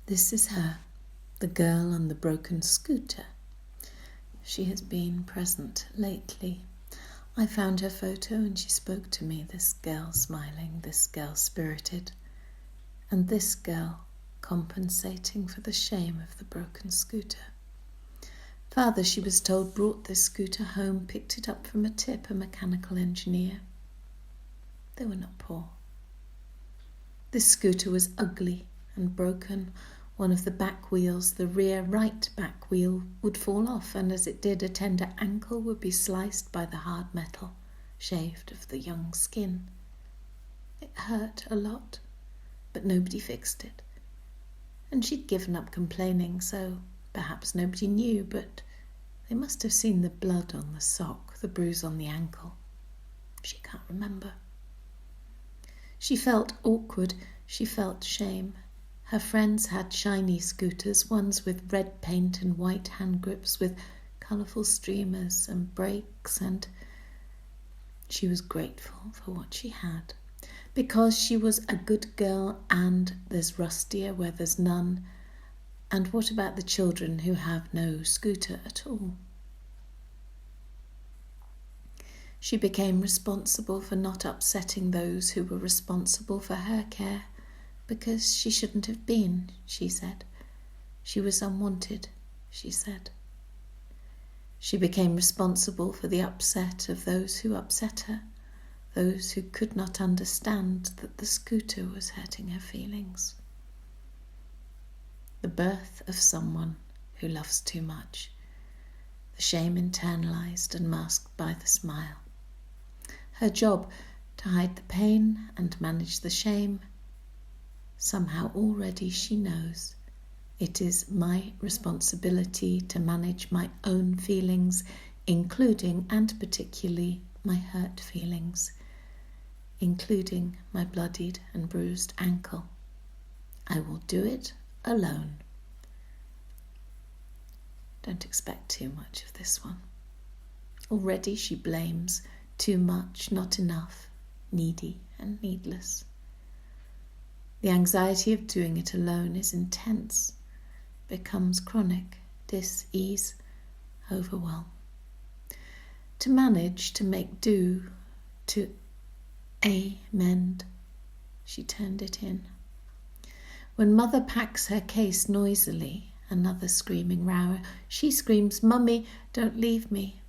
This is her, the girl on the broken scooter. She has been present lately. I found her photo and she spoke to me, this girl smiling, this girl spirited, and this girl compensating for the shame of the broken scooter. Father, she was told, brought this scooter home, picked it up from a tip, a mechanical engineer. They were not poor. This scooter was ugly and broken. One of the back wheels, the rear right back wheel, would fall off, and as it did, a tender ankle would be sliced by the hard metal, shaved of the young skin. It hurt a lot, but nobody fixed it. And she'd given up complaining, so perhaps nobody knew, but they must have seen the blood on the sock, the bruise on the ankle. She can't remember. She felt awkward, she felt shame. Her friends had shiny scooters, ones with red paint and white hand grips with colourful streamers and brakes, and she was grateful for what she had, because she was a good girl, and there's rustier where there's none. And what about the children who have no scooter at all? She became responsible for not upsetting those who were responsible for her care, because she shouldn't have been, she said. She was unwanted, she said. She became responsible for the upset of those who upset her, those who could not understand that the scooter was hurting her feelings. The birth of someone who loves too much, the shame internalized and masked by the smile. Her job to hide the pain and manage the shame. Somehow already she knows it is my responsibility to manage my own feelings, including and particularly my hurt feelings, including my bloodied and bruised ankle. I will do it alone. Don't expect too much of this one. Already she blames too much, not enough, needy and needless. The anxiety of doing it alone is intense, becomes chronic, dis-ease, overwhelm. To manage, to make do, to amend, she turned it in. When mother packs her case noisily, another screaming row, she screams, "Mummy, don't leave me,"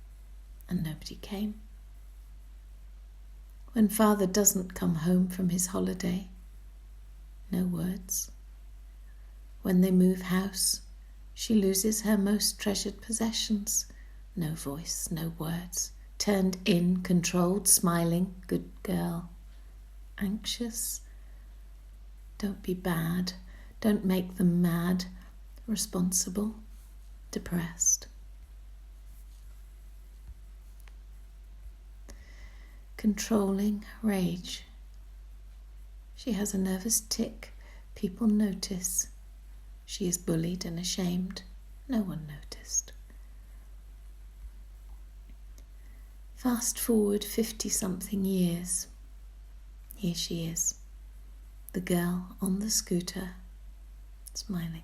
and nobody came. When father doesn't come home from his holiday, no words. When they move house, she loses her most treasured possessions. No voice, no words. Turned in, controlled, smiling, good girl. Anxious? Don't be bad. Don't make them mad. Responsible. Depressed. Controlling rage. She has a nervous tic. People notice. She is bullied and ashamed. No one noticed. Fast forward 50-something years. Here she is, the girl on the scooter, smiling,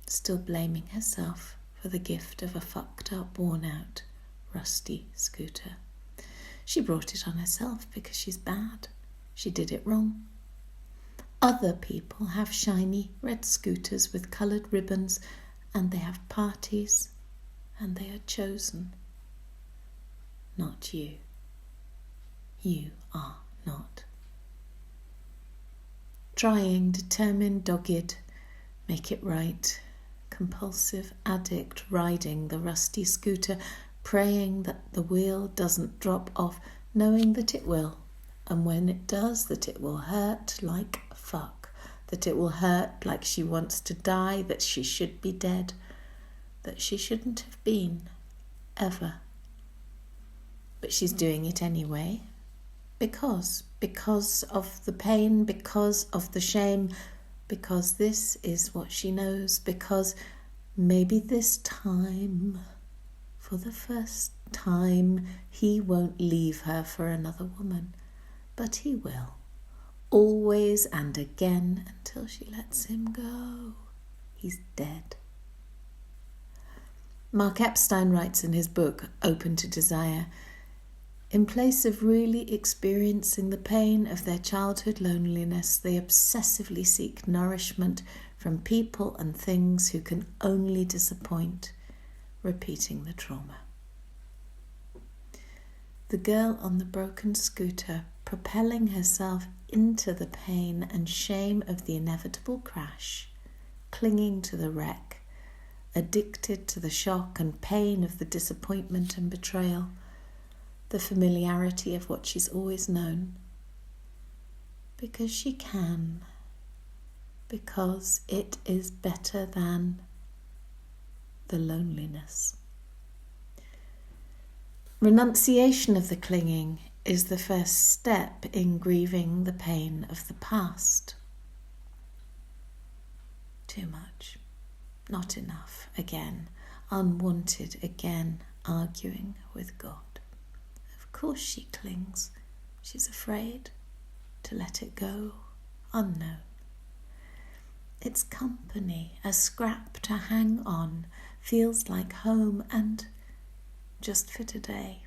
still blaming herself for the gift of a fucked up, worn out, rusty scooter. She brought it on herself because she's bad. She did it wrong. Other people have shiny red scooters with coloured ribbons, and they have parties, and they are chosen. Not you. You are not. Trying, determined, dogged, make it right. Compulsive addict riding the rusty scooter, praying that the wheel doesn't drop off, knowing that it will. And when it does, that it will hurt like fuck, that it will hurt like she wants to die, that she should be dead, that she shouldn't have been, ever. But she's doing it anyway, because of the pain, because of the shame, because this is what she knows, because maybe this time, for the first time, he won't leave her for another woman. But he will. always and again, until she lets him go. He's dead. Mark Epstein writes in his book, Open to Desire, in place of really experiencing the pain of their childhood loneliness, they obsessively seek nourishment from people and things who can only disappoint, repeating the trauma. The girl on the broken scooter, propelling herself into the pain and shame of the inevitable crash, clinging to the wreck, addicted to the shock and pain of the disappointment and betrayal, the familiarity of what she's always known. Because she can. Because it is better than the loneliness. Renunciation of the clinging is the first step in grieving the pain of the past. Too much. Not enough. Again. Unwanted. Again. Arguing with God. Of course she clings. She's afraid to let it go. Unknown. Its company, a scrap to hang on, feels like home, and just for today,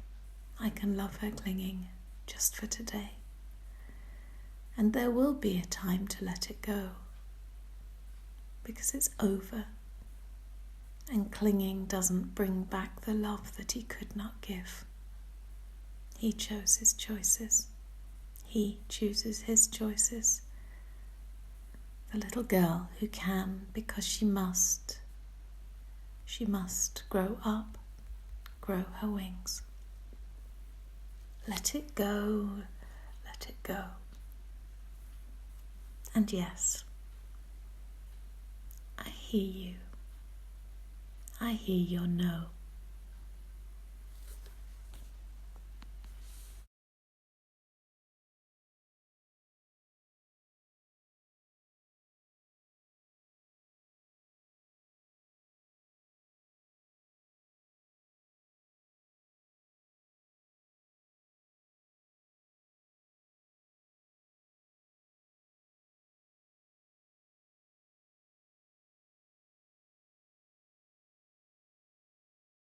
I can love her clinging, just for today. And there will be a time to let it go, because it's over, and clinging doesn't bring back the love that he could not give. He chose his choices. He chooses his choices. The little girl who can, because she must grow up, grow her wings. Let it go, let it go. And yes, I hear you. I hear your no.